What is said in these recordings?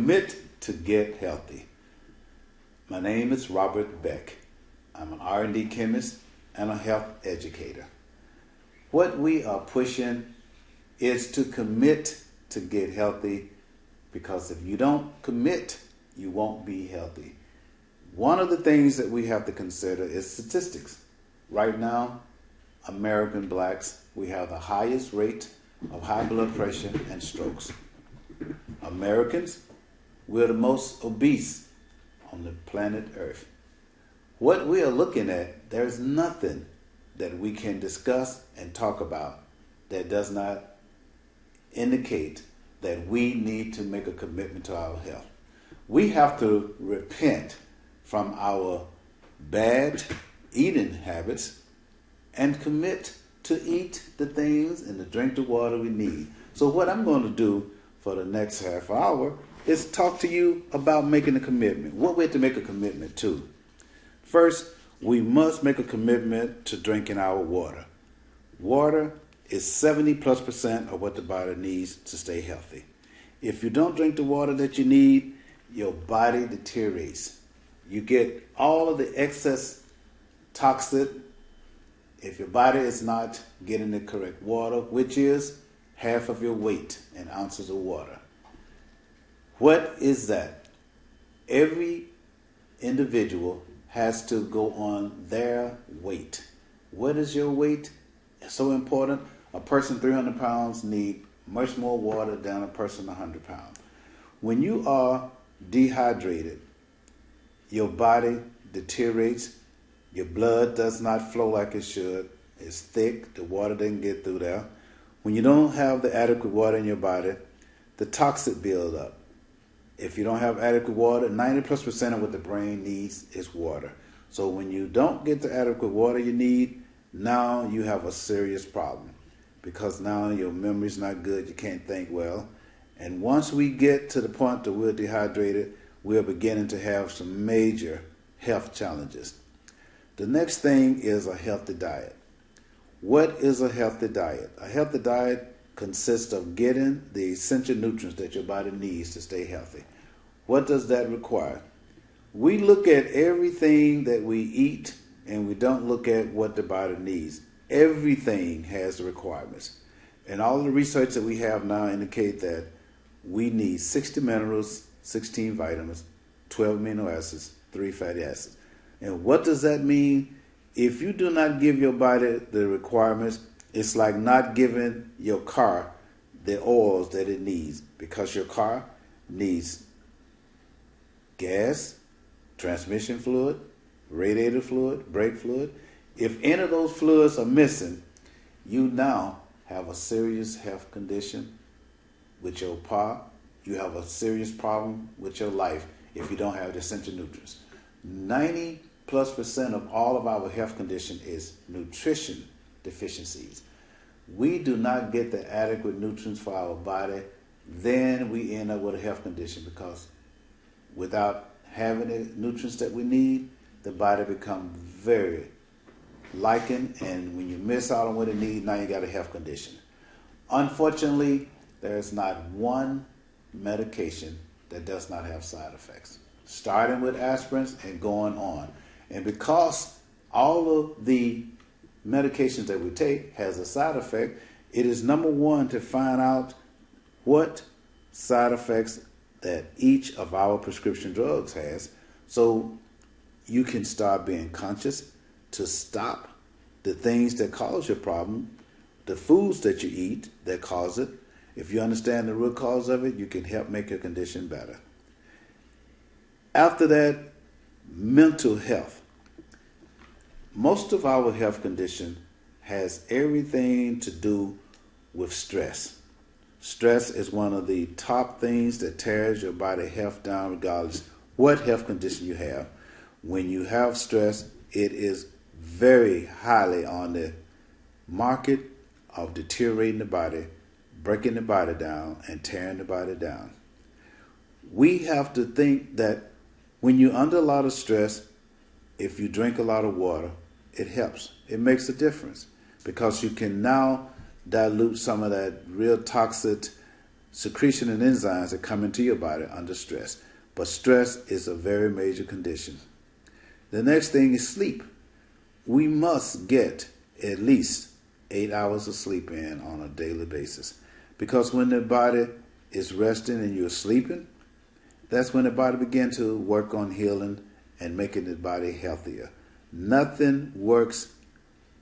Commit to get healthy. My name is Robert Beck. I'm an R&D chemist and a health educator. What we are pushing is to commit to get healthy, because if you don't commit, you won't be healthy. One of the things that we have to consider is statistics. Right now, American blacks, we have the highest rate of high blood pressure and strokes. Americans, we're the most obese on the planet Earth. What we are looking at, there's nothing that we can discuss and talk about that does not indicate that we need to make a commitment to our health. We have to repent from our bad eating habits and commit to eat the things and to drink the water we need. So what I'm going to do for the next half hour is talk to you about making a commitment. What we have to make a commitment to. First, we must make a commitment to drinking our water. Water is 70+% of what the body needs to stay healthy. If you don't drink the water that you need, your body deteriorates. You get all of the excess toxic if your body is not getting the correct water, which is half of your weight in ounces of water. What is that? Every individual has to go on their weight. What is your weight? It's so important. A person 300 pounds needs much more water than a person 100 pounds. When you are dehydrated, your body deteriorates. Your blood does not flow like it should. It's thick. The water didn't get through there. When you don't have the adequate water in your body, the toxic build up. If you don't have adequate water, 90+% of what the brain needs is water. So when you don't get the adequate water you need, now you have a serious problem, because now your memory's not good. You can't think well. And once we get to the point that we're dehydrated, we're beginning to have some major health challenges. The next thing is a healthy diet. What is a healthy diet? A healthy diet consists of getting the essential nutrients that your body needs to stay healthy. What does that require? We look at everything that we eat and we don't look at what the body needs. Everything has requirements. And all the research that we have now indicate that we need 60 minerals, 16 vitamins, 12 amino acids, 3 fatty acids. And what does that mean? If you do not give your body the requirements, it's like not giving your car the oils that it needs, because your car needs gas, transmission fluid, radiator fluid, brake fluid. If any of those fluids are missing, you now have a serious health condition with your car. You have a serious problem with your life if you don't have the essential nutrients. 90+% of all of our health condition is nutrition deficiencies. We do not get the adequate nutrients for our body, then we end up with a health condition, because without having the nutrients that we need, the body becomes very lichened, and when you miss out on what it needs, now you got a health condition. Unfortunately, there's not one medication that does not have side effects, starting with aspirins and going on. And because all of the medications that we take has a side effect, it is number one to find out what side effects that each of our prescription drugs has, so you can start being conscious to stop the things that cause your problem, the foods that you eat that cause it. If you understand the root cause of it, you can help make your condition better. After that, mental health. Most of our health condition has everything to do with stress. Stress is one of the top things that tears your body health down, regardless what health condition you have. When you have stress, it is very highly on the market of deteriorating the body, breaking the body down, and tearing the body down. We have to think that when you're under a lot of stress, if you drink a lot of water, it helps. It makes a difference, because you can now dilute some of that real toxic secretion and enzymes that come into your body under stress. But stress is a very major condition. The next thing is sleep. We must get at least 8 hours of sleep in on a daily basis. Because when the body is resting and you're sleeping, that's when the body begins to work on healing and making the body healthier. Nothing works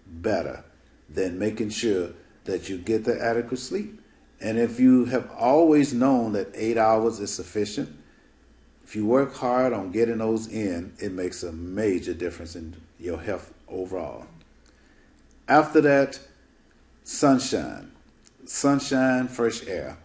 better than making sure that you get the adequate sleep. And if you have always known that 8 hours is sufficient, if you work hard on getting those in, it makes a major difference in your health overall. After that, sunshine. Sunshine, fresh air.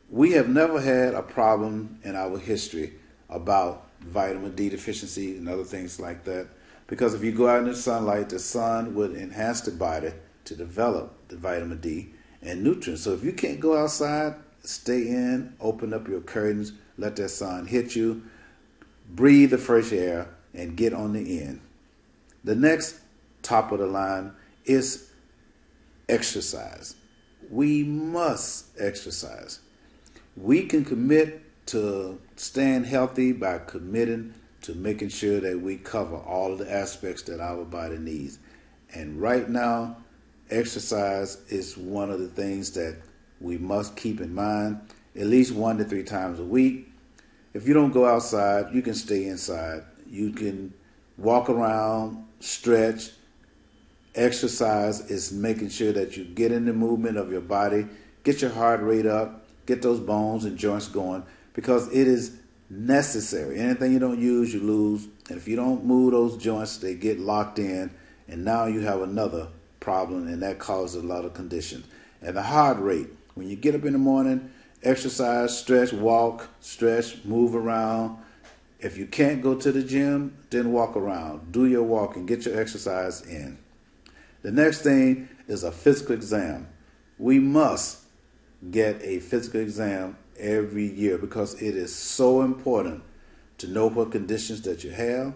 We have never had a problem in our history about vitamin D deficiency and other things like that. Because if you go out in the sunlight, the sun would enhance the body to develop the vitamin D and nutrients. So if you can't go outside, stay in, open up your curtains, let that sun hit you, breathe the fresh air, and get on the end. The next top of the line is exercise. We must exercise. We can commit to staying healthy by committing to making sure that we cover all of the aspects that our body needs. And right now, exercise is one of the things that we must keep in mind at least 1 to 3 times a week. If you don't go outside, you can stay inside. You can walk around, stretch. Exercise is making sure that you get in the movement of your body, get your heart rate up, get those bones and joints going, because it is necessary. Anything you don't use, you lose. And if you don't move those joints, they get locked in, and now you have another problem, and that causes a lot of conditions. And the heart rate, when you get up in the morning, exercise, stretch, walk, stretch, move around. If you can't go to the gym, then walk around. Do your walking, get your exercise in. The next thing is a physical exam. We must get a physical exam every year because it is so important to know what conditions that you have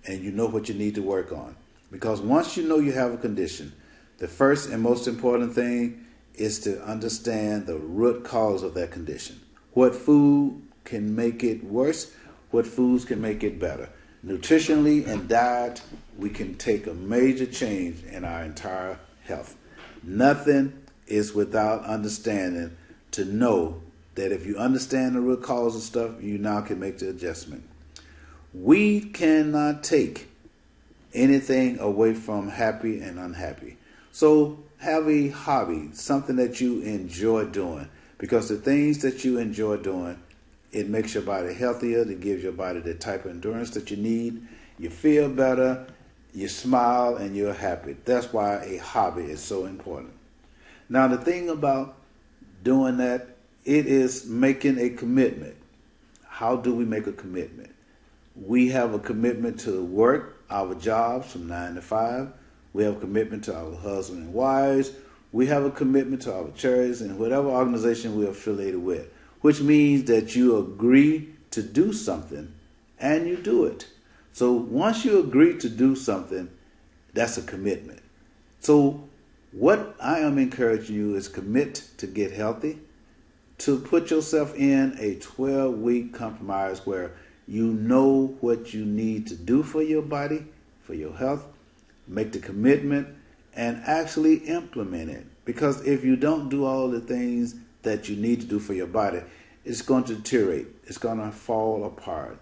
and you know what you need to work on. Because once you know you have a condition, the first and most important thing is to understand the root cause of that condition. What food can make it worse? What foods can make it better? Nutritionally and diet, we can take a major change in our entire health. Nothing is without understanding to know that if you understand the root cause of stuff, you now can make the adjustment. We cannot take anything away from happy and unhappy. So have a hobby, something that you enjoy doing, because the things that you enjoy doing, it makes your body healthier, it gives your body the type of endurance that you need. You feel better, you smile, and you're happy. That's why a hobby is so important. Now, the thing about doing that, it is making a commitment. How do we make a commitment? We have a commitment to work our jobs from 9 to 5. We have a commitment to our husbands and wives. We have a commitment to our churches and whatever organization we're affiliated with, which means that you agree to do something and you do it. So once you agree to do something, that's a commitment. So what I am encouraging you is commit to get healthy, to put yourself in a 12-week compromise where you know what you need to do for your body, for your health, make the commitment, and actually implement it. Because if you don't do all the things that you need to do for your body, it's going to deteriorate. It's going to fall apart.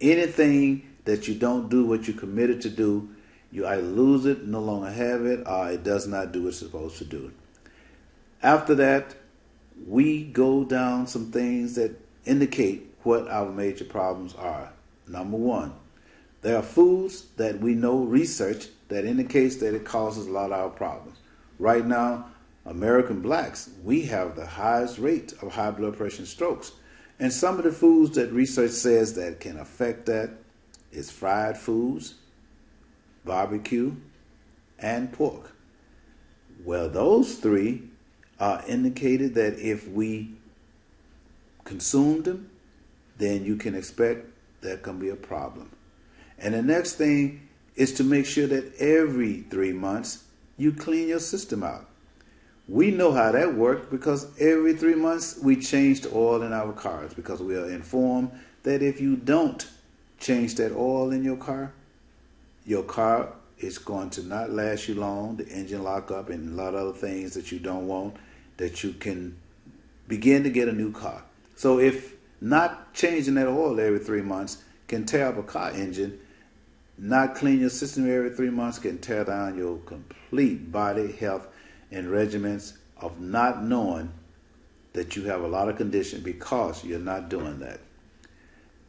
Anything that you don't do what you committed to do, you either lose it, no longer have it, or it does not do what it's supposed to do. After that, we go down some things that indicate what our major problems are. Number 1, there are foods that we know research that indicates that it causes a lot of our problems. Right now, American blacks, we have the highest rate of high blood pressure and strokes. And some of the foods that research says that can affect that is fried foods, barbecue, and pork. Well, those 3 are indicated that if we consume them, then you can expect there can be a problem. And the next thing is to make sure that every 3 months you clean your system out. We know how that works because every 3 months we change the oil in our cars, because we are informed that if you don't change that oil in your car is going to not last you long. The engine lock up and a lot of other things that you don't want, that you can begin to get a new car. So if not changing that oil every 3 months can tear up a car engine, not clean your system every 3 months can tear down your complete body health and regimens of not knowing that you have a lot of condition because you're not doing that.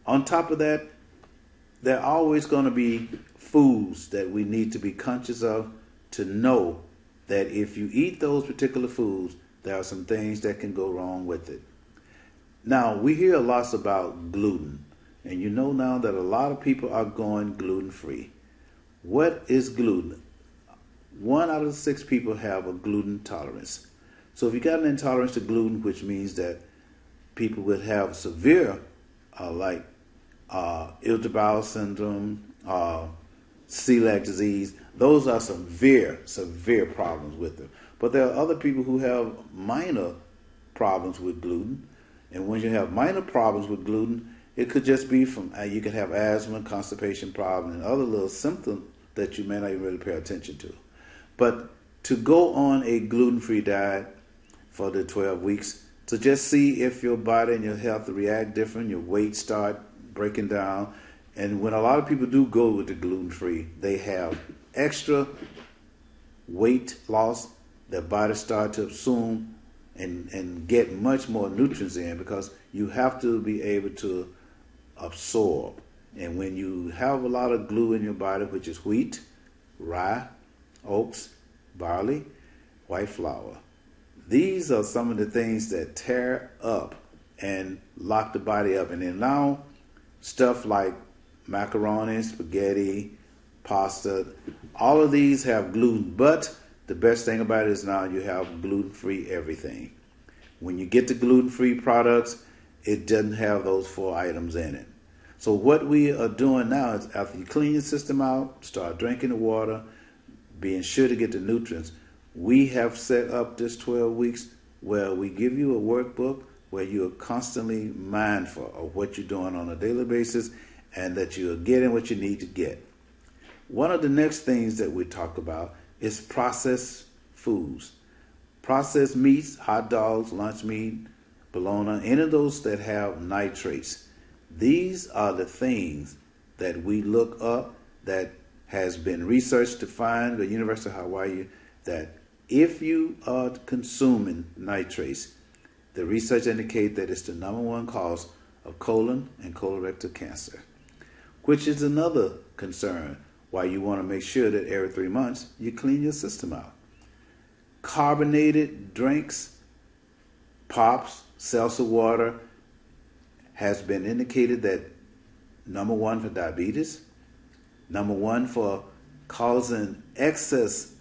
On top of that, there are always going to be foods that we need to be conscious of, to know that if you eat those particular foods, there are some things that can go wrong with it. Now, we hear lots about gluten, and you know now that a lot of people are going gluten-free. What is gluten? 1 out of 6 people have a gluten tolerance. So if you got an intolerance to gluten, which means that people would have severe, irritable bowel syndrome, celiac disease, those are severe problems with them. But there are other people who have minor problems with gluten. And when you have minor problems with gluten, it could just be from, you can have asthma, constipation problem, and other little symptoms that you may not even really pay attention to. But to go on a gluten-free diet for the 12 weeks, to just see if your body and your health react different, your weight start breaking down. And when a lot of people do go with the gluten-free, they have extra weight loss. Their body start to assume and get much more nutrients in, because you have to be able to absorb. And when you have a lot of glue in your body, which is wheat, rye, oats, barley, white flour, these are some of the things that tear up and lock the body up. And then now stuff like macaroni, spaghetti, pasta, all of these have gluten, but the best thing about it is now you have gluten-free everything. When you get the gluten-free products, it doesn't have those 4 items in it. So what we are doing now is, after you clean your system out, start drinking the water, being sure to get the nutrients, we have set up this 12 weeks where we give you a workbook where you are constantly mindful of what you're doing on a daily basis and that you are getting what you need to get. One of the next things that we talk about is processed foods. Processed meats, hot dogs, lunch meat, bologna, any of those that have nitrates. These are the things that we look up, that has been researched to find, the University of Hawaii, that if you are consuming nitrates, the research indicates that it's the #1 cause of colon and colorectal cancer, which is another concern why you want to make sure that every 3 months you clean your system out. Carbonated drinks, pops, seltzer water, has been indicated that #1 for diabetes, #1 for causing excess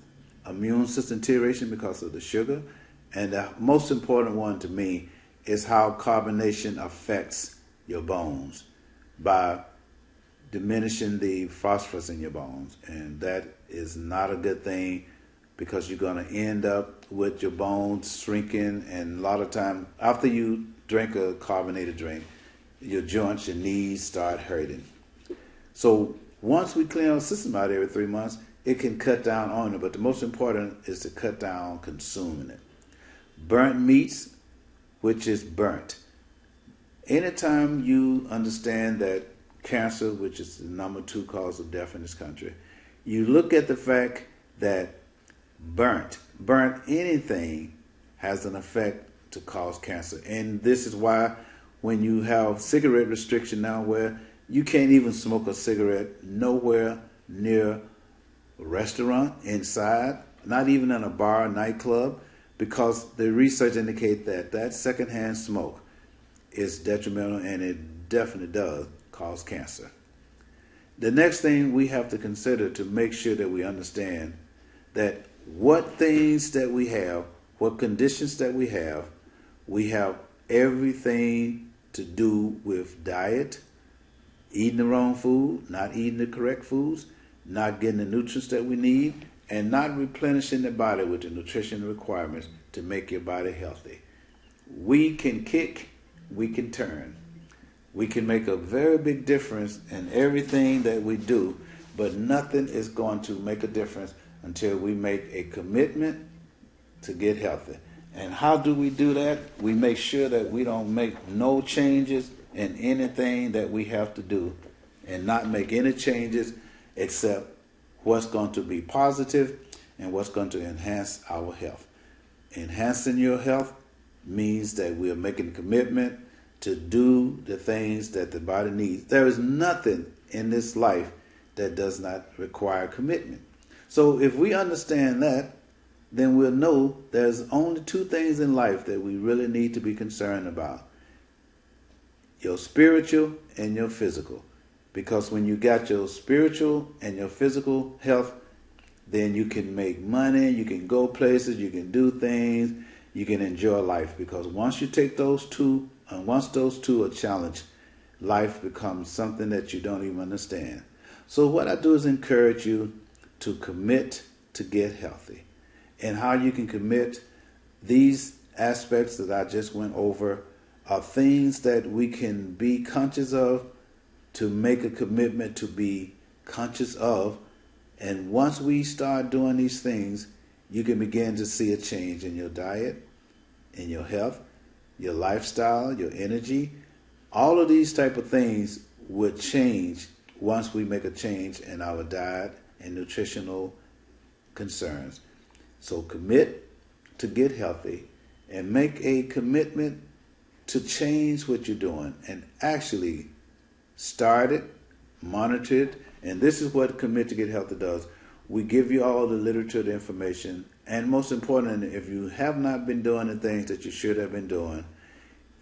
immune system deterioration because of the sugar, and the most important one to me is how carbonation affects your bones by diminishing the phosphorus in your bones. And that is not a good thing, because you're going to end up with your bones shrinking, and a lot of time after you drink a carbonated drink, your joints, your knees start hurting. So once we clean our system out every 3 months, it can cut down on it, but the most important is to cut down on consuming it. Burnt meats, which is burnt. Anytime you understand that cancer, which is the #2 cause of death in this country, you look at the fact that burnt anything has an effect to cause cancer. And this is why when you have cigarette restriction now, where you can't even smoke a cigarette nowhere near a restaurant, inside, not even in a bar, nightclub, because the research indicates that that secondhand smoke is detrimental, and it definitely does cause cancer. The next thing we have to consider to make sure that we understand that what things that we have, what conditions that we have everything to do with diet, eating the wrong food, not eating the correct foods, not getting the nutrients that we need, and not replenishing the body with the nutrition requirements to make your body healthy. We can kick, we can turn. We can make a very big difference in everything that we do, but nothing is going to make a difference until we make a commitment to get healthy. And how do we do that? We make sure that we don't make no changes in anything that we have to do, and not make any changes except what's going to be positive and what's going to enhance our health. Enhancing your health means that we're making a commitment to do the things that the body needs. There is nothing in this life that does not require commitment. So if we understand that, then we'll know there's only two things in life that we really need to be concerned about: your spiritual and your physical. Because when you got your spiritual and your physical health, then you can make money, you can go places, you can do things, you can enjoy life. Because once you take those two, and once those two are challenged, life becomes something that you don't even understand. So what I do is encourage you to commit to get healthy. And how you can commit, these aspects that I just went over are things that we can be conscious of, to make a commitment to be conscious of. And once we start doing these things, you can begin to see a change in your diet, in your health, your lifestyle, your energy. All of these type of things would change once we make a change in our diet and nutritional concerns. So commit to get healthy, and make a commitment to change what you're doing, and actually start it, monitor it. And this is what Commit to Get Healthy does. We give you all the literature, the information, and most importantly, if you have not been doing the things that you should have been doing,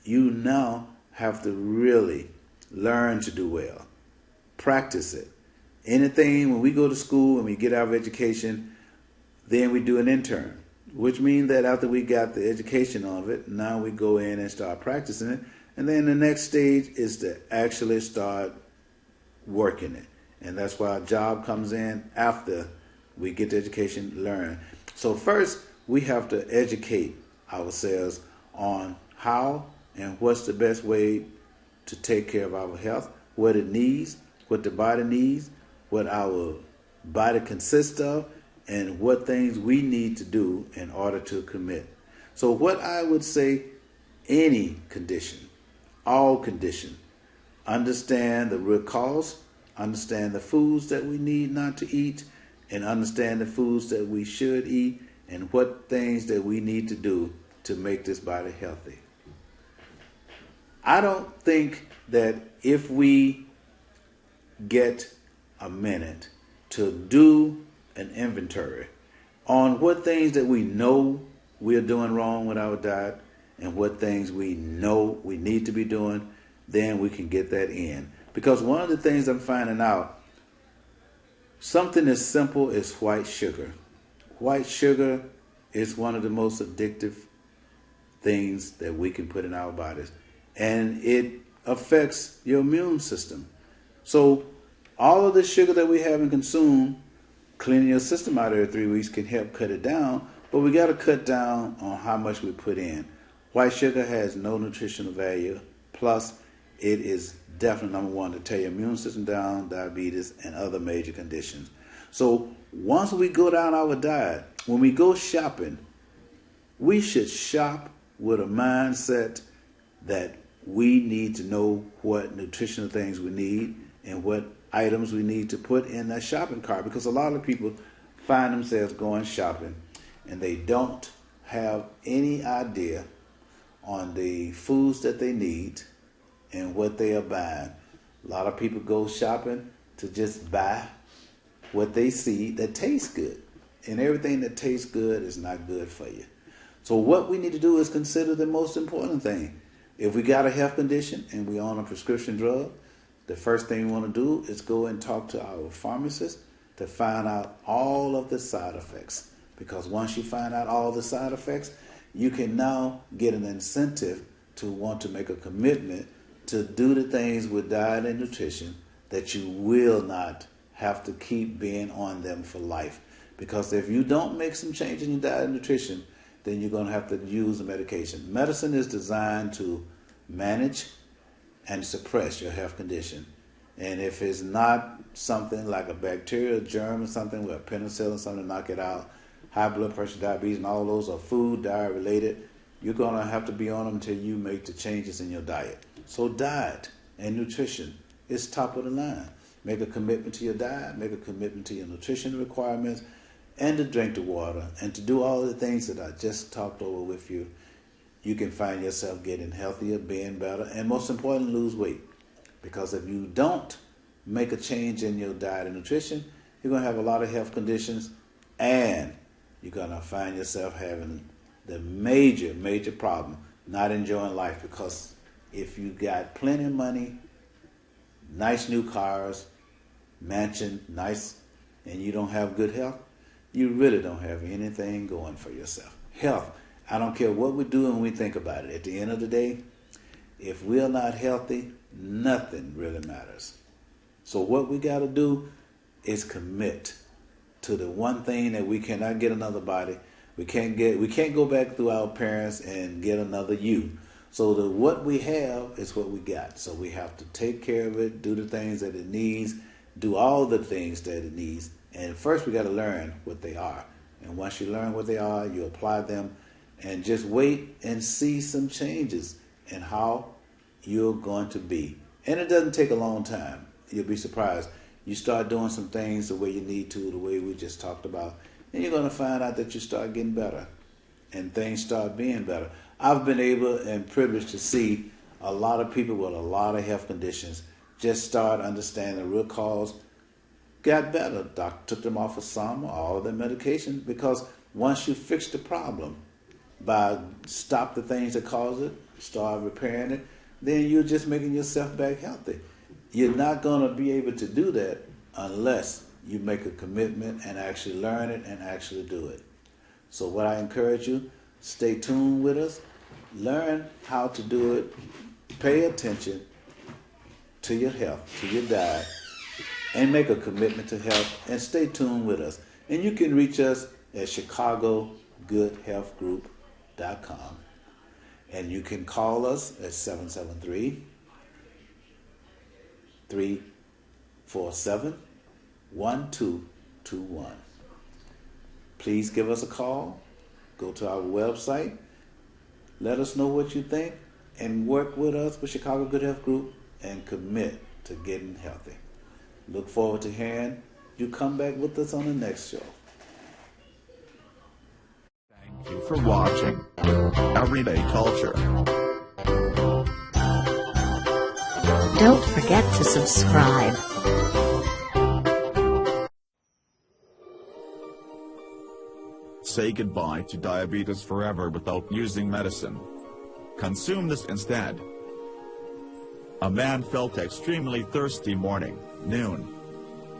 you now have to really learn to do well. Practice it. Anything, when we go to school and we get our education, then we do an intern, which means that after we got the education of it, now we go in and start practicing it. And then the next stage is to actually start working it. And that's why a job comes in after we get the education, learn. So first, we have to educate ourselves on how and what's the best way to take care of our health, what it needs, what the body needs, what our body consists of, and what things we need to do in order to commit. So what I would say, any condition, all condition, understand the root cause, understand the foods that we need not to eat, and understand the foods that we should eat, and what things that we need to do to make this body healthy. I don't think that if we get a minute to do an inventory on what things that we know we're doing wrong with our diet and what things we know we need to be doing, then we can get that in. Because one of the things I'm finding out, something as simple as white sugar. White sugar is one of the most addictive things that we can put in our bodies. And it affects your immune system. So all of the sugar that we have and consume, cleaning your system out every 3 weeks can help cut it down, but we got to cut down on how much we put in. White sugar has no nutritional value, plus it is definitely number one to tear your immune system down, diabetes, and other major conditions. So once we go down our diet, when we go shopping, we should shop with a mindset that we need to know what nutritional things we need and what items we need to put in that shopping cart, because a lot of people find themselves going shopping and they don't have any idea on the foods that they need and what they are buying. A lot of people go shopping to just buy what they see that tastes good, and everything that tastes good is not good for you. So what we need to do is consider the most important thing. If we got a health condition and we on a prescription drug, the first thing we want to do is go and talk to our pharmacist to find out all of the side effects. Because once you find out all the side effects, you can now get an incentive to want to make a commitment to do the things with diet and nutrition that you will not have to keep being on them for life. Because if you don't make some change in your diet and nutrition, then you're going to have to use the medication. Medicine is designed to manage and suppress your health condition. And if it's not something like a bacteria, germ, or something with a penicillin, something to knock it out, high blood pressure, diabetes, and all those are food, diet related, you're going to have to be on them until you make the changes in your diet. So diet and nutrition is top of the line. Make a commitment to your diet, make a commitment to your nutrition requirements, and to drink the water, and to do all the things that I just talked over with you. You can find yourself getting healthier, being better, and most importantly, lose weight. Because if you don't make a change in your diet and nutrition, you're going to have a lot of health conditions, and you're going to find yourself having the major problem, not enjoying life. Because if you got plenty of money, nice new cars, mansion, nice, and you don't have good health, you really don't have anything going for yourself. Health, I don't care what we do when we think about it. At the end of the day, if we're not healthy, nothing really matters. So what we got to do is commit to the one thing that we cannot get another body. We can't go back through our parents and get another you. So what we have is what we got. So we have to take care of it, do the things that it needs, do all the things that it needs. And first we got to learn what they are. And once you learn what they are, you apply them, and just wait and see some changes in how you're going to be. And it doesn't take a long time. You'll be surprised. You start doing some things the way you need to, the way we just talked about, and you're going to find out that you start getting better and things start being better. I've been able and privileged to see a lot of people with a lot of health conditions just start understanding the root cause, got better. Doctor took them off of some or all of their medications, because once you fix the problem by stop the things that cause it, start repairing it, then you're just making yourself back healthy. You're not going to be able to do that unless you make a commitment and actually learn it and actually do it. So what I encourage you, stay tuned with us, learn how to do it, pay attention to your health, to your diet, and make a commitment to health, and stay tuned with us. And you can reach us at chicagogoodhealthgroup.com. And you can call us at 773-347-1221. Please give us a call. Go to our website. Let us know what you think, and work with us with Chicago Good Health Group and commit to getting healthy. Look forward to hearing you come back with us on the next show. Thank you for watching Everyday Culture. Don't forget to subscribe. Say goodbye to diabetes forever without using medicine. Consume this instead. A man felt extremely thirsty morning, noon,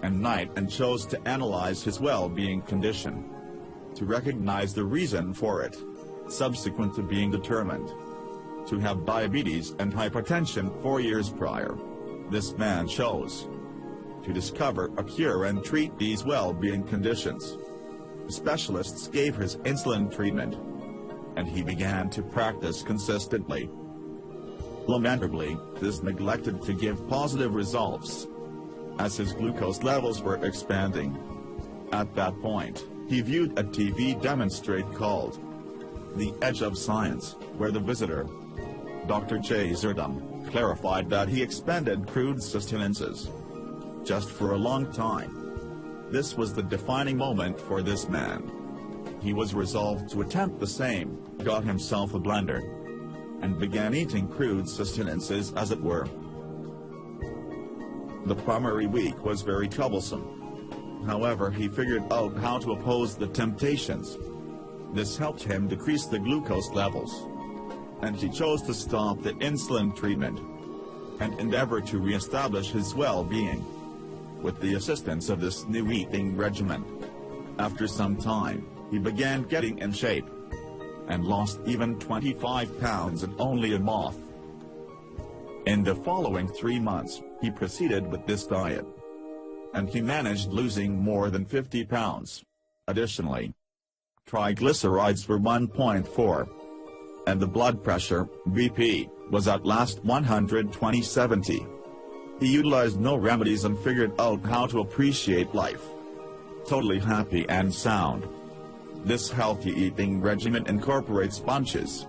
and night, and chose to analyze his well-being condition to recognize the reason for it, subsequent to being determined to have diabetes and hypertension 4 years prior. This man chose to discover a cure and treat these well-being conditions. Specialists gave his insulin treatment, and he began to practice consistently. Lamentably, this neglected to give positive results, as his glucose levels were expanding. At that point, he viewed a TV demonstrate called The Edge of Science, where the visitor, Dr. Jay Zerdum, clarified that he expended crude sustenances just for a long time. This was the defining moment for this man. He was resolved to attempt the same, got himself a blender, and began eating crude sustenances, as it were. The primary week was very troublesome. However, he figured out how to oppose the temptations. This helped him decrease the glucose levels, and he chose to stop the insulin treatment and endeavor to reestablish his well-being with the assistance of this new eating regimen. After some time, he began getting in shape and lost even 25 pounds in only a month. In the following 3 months, he proceeded with this diet, and he managed losing more than 50 pounds. Additionally, Triglycerides were 1.4. And the blood pressure, BP, was at last 120/70. He utilized no remedies and figured out how to appreciate life. Totally happy and sound. This healthy eating regimen incorporates bunches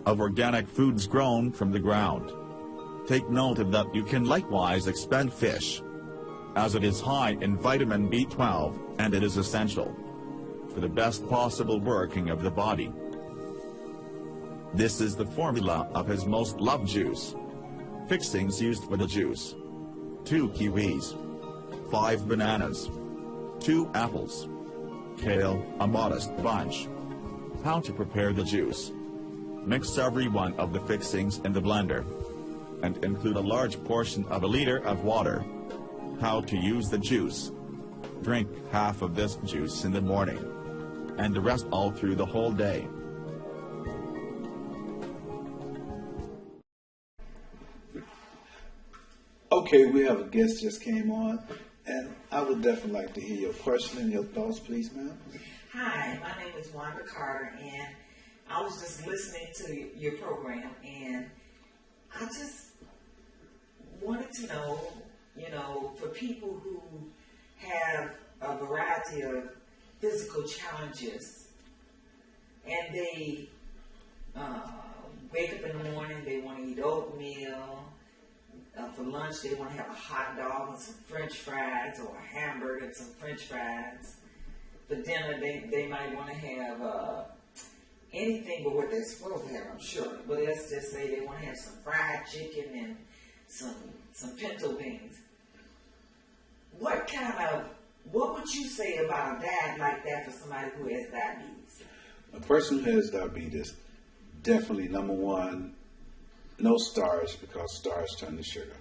of organic foods grown from the ground. Take note of that you can likewise expand fish, as it is high in vitamin B12 and it is essential for the best possible working of the body. This is the formula of his most loved juice. Fixings used for the juice: 2 kiwis, 5 bananas, 2 apples, kale, a modest bunch. How to prepare the juice: mix every one of the fixings in the blender and include a large portion of a liter of water. How to use the juice: drink half of this juice in the morning and the rest all through the whole day. Okay, we have a guest just came on, and I would definitely like to hear your question and your thoughts, please, ma'am. Hi, my name is Wanda Carter, and I was just listening to your program, and I just wanted to know, for people who have a variety of physical challenges, and they wake up in the morning, they want to eat oatmeal. For lunch, they want to have a hot dog and some French fries, or a hamburger and some French fries. For dinner, they might want to have anything but what they're supposed to have, I'm sure. But let's just say they want to have some fried chicken and some pinto beans. What would you say about a diet like that for somebody who has diabetes? A person who has diabetes, definitely number one, no starch, because starch turns to sugar.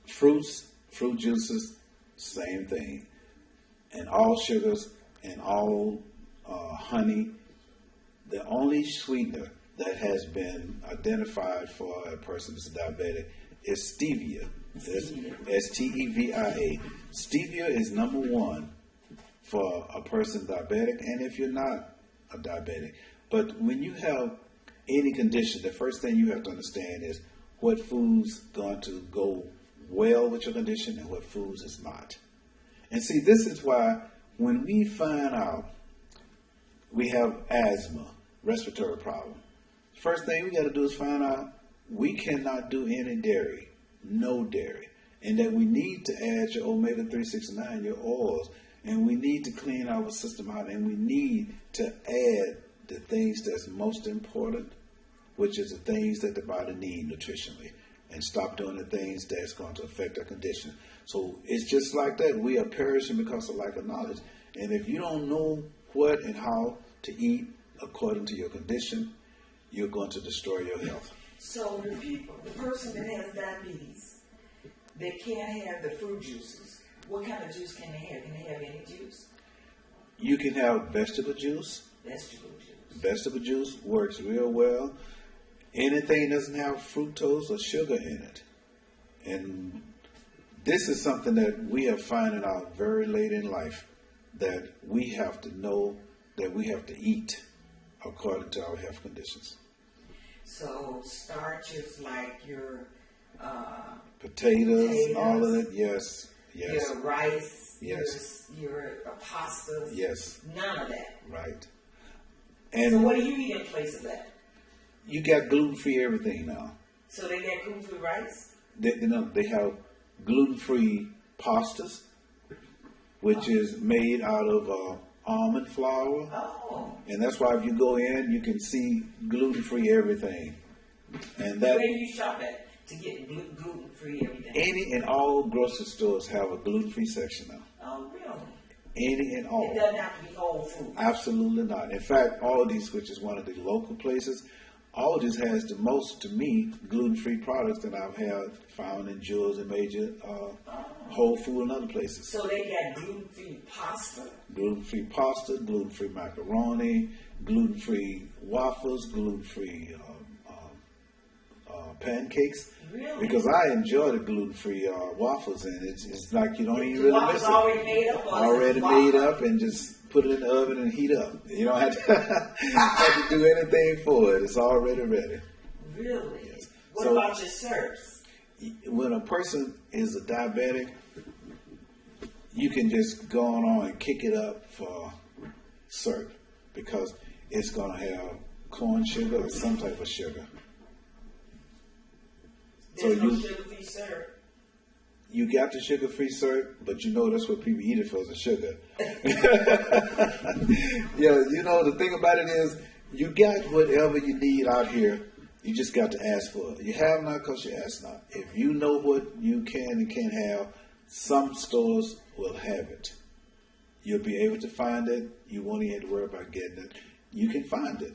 Fruits, fruit juices, same thing. And all sugars and all honey. The only sweetener that has been identified for a person who's diabetic is stevia. Stevia. Stevia is number one for a person diabetic, and if you're not a diabetic. But when you have any condition, the first thing you have to understand is what foods going to go well with your condition and what foods is not. And see, this is why when we find out we have asthma, respiratory problem, first thing we got to do is find out we cannot do any dairy, no dairy, and that we need to add your omega-3, 6, and 9, your oils, and we need to clean our system out, and we need to add the things that's most important, which is the things that the body needs nutritionally, and stop doing the things that's going to affect our condition. So it's just like that. We are perishing because of lack of knowledge. And if you don't know what and how to eat according to your condition, you're going to destroy your health. So the person that has diabetes, they can't have the fruit juices. What kind of juice can they have? Can they have any juice? You can have vegetable juice. Vegetable juice. Vegetable juice works real well. Anything doesn't have fructose or sugar in it. And this is something that we are finding out very late in life, that we have to know that we have to eat according to our health conditions. So starches like your potatoes, all of it, yes. Your rice, yes. your pastas, yes. None of that. Right. And so what do you eat in place of that? You got gluten-free everything now. So they got gluten-free rice? They have gluten-free pastas, which is made out of almond flour. Oh. And that's why if you go in, you can see gluten-free everything. And that, where do you shop at to get gluten-free everything? Any and all grocery stores have a gluten-free section now. Oh, really? Any and all. It doesn't have to be whole food. Absolutely not. In fact, Aldi's, which is one of the local places, Aldi's has the most, to me, gluten-free products that I've had found in Jewel's and major Whole Food and other places. So they got gluten-free pasta? Gluten-free pasta, gluten-free macaroni, gluten-free waffles, gluten-free pancakes. Really? Because I enjoy the gluten-free waffles, and it's like you don't even really Waffles miss it. already made up? Or Already made up, and just put it in the oven and heat up. You don't have to, have to do anything for it. It's already ready. Really? Yes. What So, about your syrups? when a person is a diabetic, you can just go on and kick it up for syrup because it's going to have corn sugar or some type of sugar. There's So no sugar-free syrup. You got the sugar-free syrup, but you know that's what people eat it for, is the sugar. Yeah, you know, the thing about it is, you got whatever you need out here. You just got to ask for it. You have not because you ask not. If you know what you can and can't have, some stores will have it. You'll be able to find it. You won't even have to worry about getting it. You can find it.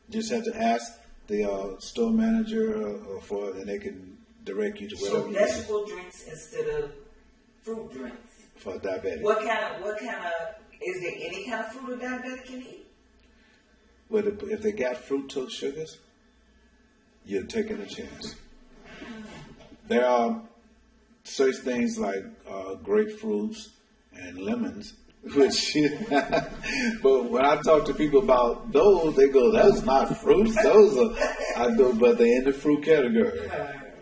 Just have to ask the store manager for it, and they can direct you to whatever So you need vegetable drinks instead of fruit drinks. for a diabetic. What kind of, is there any kind of fruit a diabetic can eat? But if they got fructose sugars, you're taking a chance. There are such things like grapefruits and lemons, which, but when I talk to people about those, they go, "That's not fruits. Those are," I go, "But they're in the fruit category."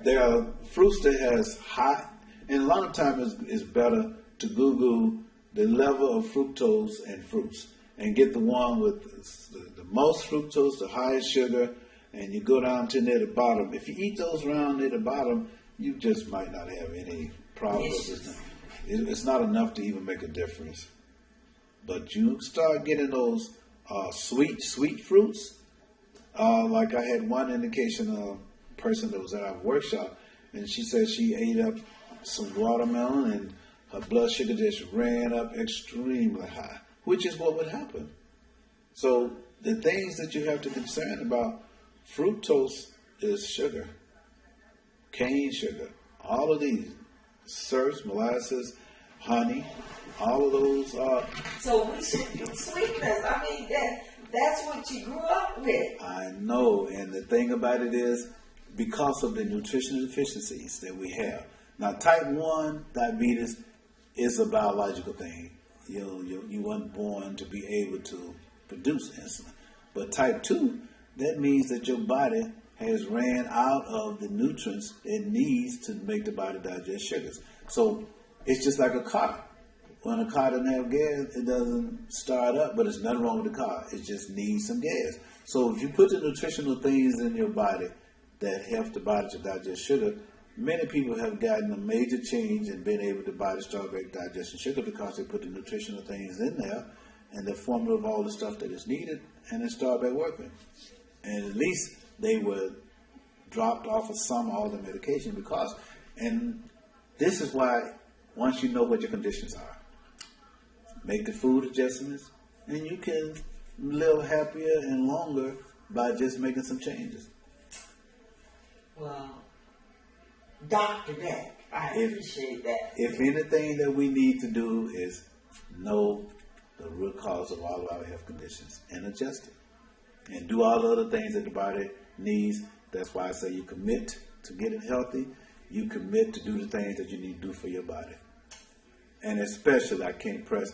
There are fruits that has high, and a lot of times it's better to Google the level of fructose in fruits and get the one with the most fructose, the highest sugar, and you go down to near the bottom. If you eat those around near the bottom, you just might not have any problems. It's not enough to even make a difference. But you start getting those sweet fruits. Like I had one indication of a person that was at our workshop, and she said she ate up some watermelon and her blood sugar just ran up extremely high, which is what would happen. So the things that you have to concern about, fructose is sugar, cane sugar, all of these, syrups, molasses, honey, all of those are. So we should do sweetness. I mean, that's what you grew up with. I know, and the thing about it is, because of the nutritional deficiencies that we have. Now, type 1 diabetes is a biological thing. You weren't born to be able to produce insulin. But type 2, that means that your body has ran out of the nutrients it needs to make the body digest sugars. So it's just like a car. When a car doesn't have gas, it doesn't start up, but there's nothing wrong with the car. It just needs some gas. So if you put the nutritional things in your body that help the body to digest sugar, many people have gotten a major change in being able to body start back digesting sugar because they put the nutritional things in there and the formula of all the stuff that is needed, and it start back working. And at least they were dropped off of some or all the medication because, and this is why once you know what your conditions are, make the food adjustments, and you can live happier and longer by just making some changes. Well, Dr. Beck, I appreciate that. If anything that we need to do is know the root cause of all of our health conditions and adjust it. And do all the other things that the body needs. That's why I say you commit to getting healthy. You commit to do the things that you need to do for your body. And especially, I can't press,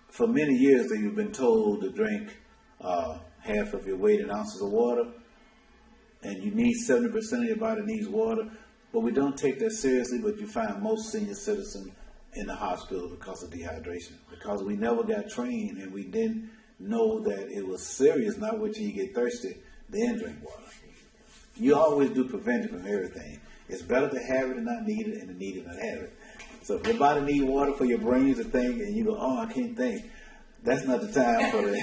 for many years that you've been told to drink half of your weight in ounces of water, and you need 70% of your body needs water, but we don't take that seriously. But you find most senior citizens in the hospital because of dehydration, because we never got trained and we didn't know that it was serious. Not wait till you get thirsty, then drink water. You always do prevention from everything. It's better to have it and not need it, and to need it and not have it. So if your body needs water for your brain to think, and you go, "Oh, I can't think," that's not the time for it.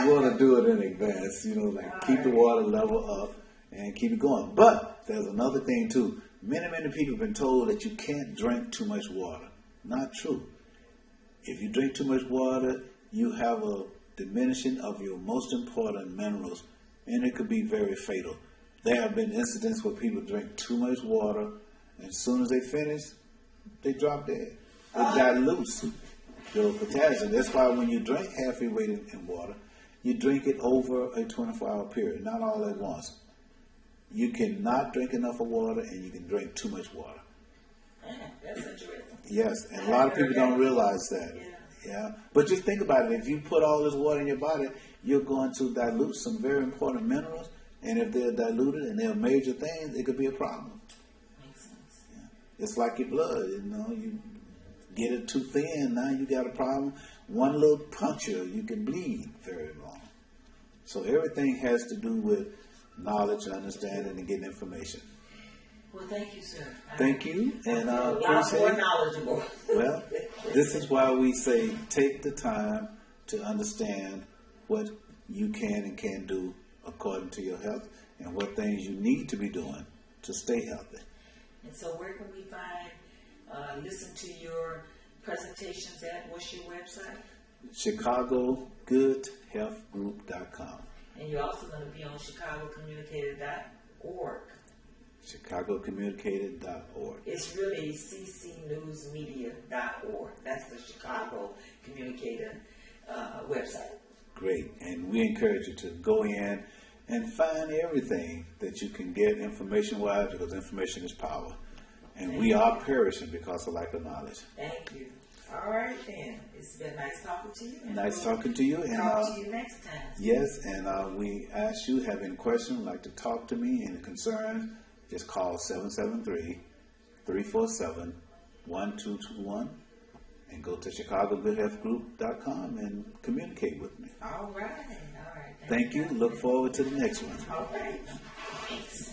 You want to do it in advance. Like keep the water level up and keep it going. But there's another thing too. Many people have been told that you can't drink too much water. Not true. If you drink too much water, you have a diminishing of your most important minerals, and it could be very fatal. There have been incidents where people drink too much water, and as soon as they finish, they drop dead. It dilutes your potassium. That's why when you drink half your weight in water, you drink it over a 24-hour period, not all at once. You cannot drink enough of water, and you can drink too much water. That's interesting. Yes, and a lot of people don't realize that. Yeah. But just think about it. If you put all this water in your body, you're going to dilute some very important minerals. And if they're diluted and they're major things, it could be a problem. Makes sense. Yeah. It's like your blood, you get it too thin, now you got a problem. One little puncture, you can bleed very long. So everything has to do with knowledge, understanding, and getting information. Well, thank you, sir. Thank you, and a lot more knowledgeable. Well, this is why we say take the time to understand what you can and can't do according to your health, and what things you need to be doing to stay healthy. And so, where can we find, listen to your presentations at? What's your website? ChicagoGoodHealthGroup.com. And you're also going to be on ChicagoCommunicator.org. ChicagoCommunicator.org. It's really ccnewsmedia.org. That's the Chicago Communicator website. Great. And we encourage you to go in and find everything that you can get information-wise, because information is power. And we are perishing because of lack of knowledge. Thank you. All right, then. It's been nice talking to you. Nice talking to you. And talk to you next time. Yes, and we ask you, have any questions, like to talk to me, any concerns, just call 773-347-1221 and go to ChicagoGoodHealthGroup.com and communicate with me. All right. Thank you. Look forward to the next one. All right. Thanks.